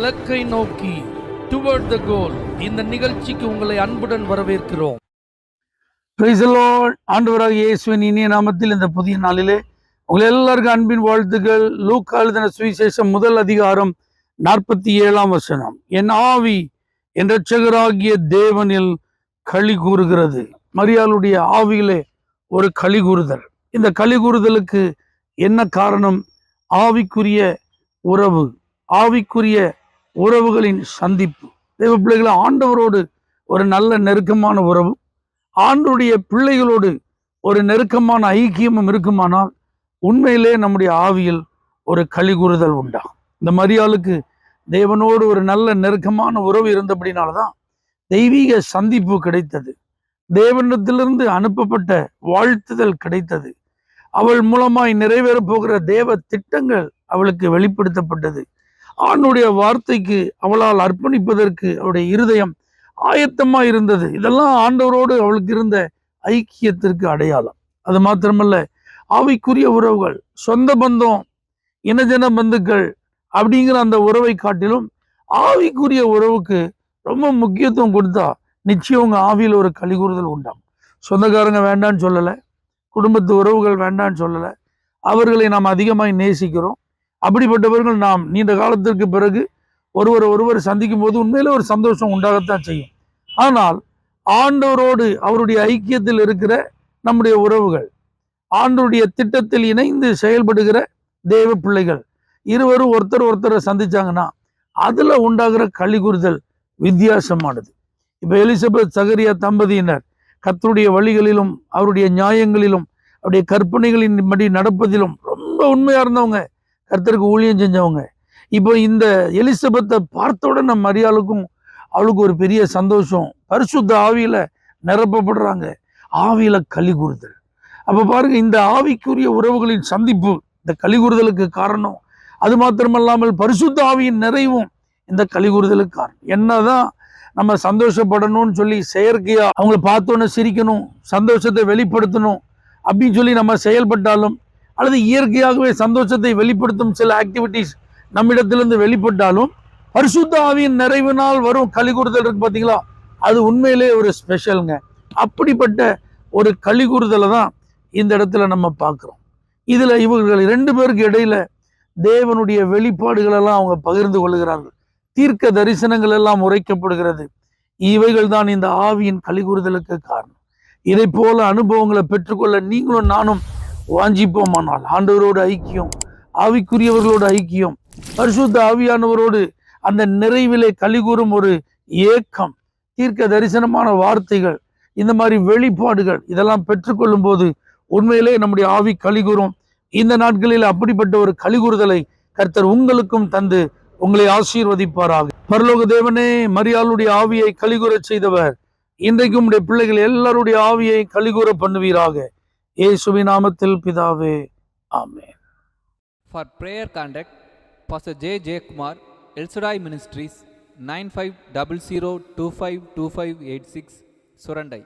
இலக்கை நோக்கி டுவர்ட் த கோல் இந்த நிகழ்ச்சிக்கு உங்களை அன்புடன் வரவேற்கிறோம். Praise the Lord. ஆண்டவராக இயேசுவின் இனிய நாமத்தில் இந்த புதிய நாளிலே உங்கள் எல்லாருக்கும் அன்பின் வாழ்த்துக்கள். லூக்கா எழுதின சுவிசேஷம் 1 அதிகாரம் 47 வசனம். என் ஆவி என் இரட்சகராகிய தேவனில் களி கூறுகிறது. மரியாளுடைய ஆவியிலே ஒரு களி கூறுதல். இந்த களி கூறுதலுக்கு என்ன காரணம்? ஆவிக்குரிய உறவு, ஆவிக்குரிய உறவுகளின் சந்திப்பு. தேவ பிள்ளைகளை ஆண்டவரோடு ஒரு நல்ல நெருக்கமான உறவு, ஆண்டவருடைய பிள்ளைகளோடு ஒரு நெருக்கமான ஐக்கியமும் இருக்குமானால் உண்மையிலே நம்முடைய ஆவியில் ஒரு களி கூறுதல் உண்டாகும். இந்த மரியாளுக்கு தேவனோடு ஒரு நல்ல நெருக்கமான உறவு இருந்தபடினால்தான் தெய்வீக சந்திப்பு கிடைத்தது. தேவனிடத்திலிருந்து அனுப்பப்பட்ட வாழ்த்துதல் கிடைத்தது. அவள் மூலமாய் நிறைவேறப் போகிற தேவ திட்டங்கள் அவளுக்கு வெளிப்படுத்தப்பட்டது. ஆணுடைய வார்த்தைக்கு அவளால் அர்ப்பணிப்பதற்கு அவளுடைய இருதயம் ஆயத்தமா இருந்தது. இதெல்லாம் ஆண்டவரோடு அவளுக்கு இருந்த ஐக்கியத்திற்கு அடையாளம். அது மாத்திரமல்ல, ஆவிக்குரிய உறவுகள், சொந்த பந்தம், இனஜன பந்துக்கள் அப்படிங்கிற அந்த உறவை காட்டிலும் ஆவிக்குரிய உறவுக்கு ரொம்ப முக்கியத்துவம் கொடுத்தா நிச்சயம் உங்க ஆவியில் ஒரு களி கூறுதல் உண்டாகும். சொந்தக்காரங்க வேண்டான்னு சொல்லலை, குடும்பத்து உறவுகள் வேண்டான்னு சொல்லலை, அவர்களை நாம் அதிகமாய் நேசிக்கிறோம். அப்படிப்பட்டவர்கள் நாம் நீண்ட காலத்திற்கு பிறகு ஒருவர் சந்திக்கும் போது உண்மையில ஒரு சந்தோஷம் உண்டாகத்தான் செய்யும். ஆனால் ஆண்டவரோடு அவருடைய ஐக்கியத்தில் இருக்கிற நம்முடைய உறவுகள், ஆண்டவருடைய திட்டத்தில் இணைந்து செயல்படுகிற தேவ பிள்ளைகள் இருவரும் ஒருத்தரை சந்திச்சாங்கன்னா அதுல உண்டாகிற களி கூறுதல் வித்தியாசமானது. இப்ப எலிசபெத் சகரியா தம்பதியினர் கர்த்தருடைய வழிகளிலும் அவருடைய நியாயங்களிலும் அவருடைய கற்பனைகளின் படி நடப்பதிலும் ரொம்ப உண்மையா இருந்தவங்க, கர்த்தருக்கு ஊழியம் செஞ்சவங்க. இப்போ இந்த எலிசபெத்தை பார்த்தவுடன் நம்ம மரியாளுக்கும் அவளுக்கு ஒரு பெரிய சந்தோஷம். பரிசுத்த ஆவியில நிரப்பப்படுறாங்க, ஆவியில களி கூறுதல். அப்ப பாருங்க, இந்த ஆவிக்குரிய உறவுகளின் சந்திப்பு இந்த களி கூறுதலுக்கு காரணம். அது மாத்திரமல்லாமல் பரிசுத்த ஆவியின் நிறைவும் இந்த களி கூறுதலுக்கு காரணம். என்னதான் நம்ம சந்தோஷப்படணும்னு சொல்லி செயற்கையா அவங்கள பார்த்தோன்னு சிரிக்கணும், சந்தோஷத்தை வெளிப்படுத்தணும் அப்படின்னு சொல்லி நம்ம செயல்பட்டாலும், அல்லது இயற்கையாகவே சந்தோஷத்தை வெளிப்படுத்தும் சில ஆக்டிவிட்டிஸ் நம்மிடத்திலிருந்து வெளிப்பட்டாலும், பரிசுத்த ஆவியின் நிறைவினால் வரும் களி கூறுதல் இருக்கு பார்த்தீங்களா, அது உண்மையிலே ஒரு ஸ்பெஷலுங்க. அப்படிப்பட்ட ஒரு களி கூறுதலை தான் இந்த இடத்துல நம்ம பார்க்குறோம். இதுல இவர்கள் 2 பேருக்கு இடையில தேவனுடைய வெளிப்பாடுகள் எல்லாம் அவங்க பகிர்ந்து கொள்கிறார்கள். தீர்க்க தரிசனங்கள் எல்லாம் உரைக்கப்படுகிறது. இவைகள் தான் இந்த ஆவியின் களி கூறுதலுக்கு காரணம். இதை போல அனுபவங்களை பெற்றுக்கொள்ள நீங்களும் நானும் வாஞ்சிப்போமானால் ஆண்டவரோடு ஐக்கியம், ஆவிக்குரியவர்களோடு ஐக்கியம், பரிசுத்த ஆவியானவரோடு அந்த நிறைவிலே களி கூறும் ஒரு ஏக்கம், தீர்க்க தரிசனமான வார்த்தைகள், இந்த மாதிரி வெளிப்பாடுகள் இதெல்லாம் பெற்றுக்கொள்ளும் போது உண்மையிலே நம்முடைய ஆவி களி கூறும். இந்த நாட்களில் அப்படிப்பட்ட ஒரு களி கூறுதலை கர்த்தர் உங்களுக்கும் தந்து உங்களை ஆசீர்வதிப்பாராக. பரலோக தேவனே, மரியாளுடைய ஆவியை களிகூற செய்தவர் இன்றைக்கும் உடைய பிள்ளைகள் எல்லாருடைய ஆவியை களிகூற பண்ணுவீராக. இயேசுவின் நாமத்தில் பிதாவே, ஆமென். For prayer contact Pastor J. Kumar, El Shaddai Ministries, 9500252586, Surandai.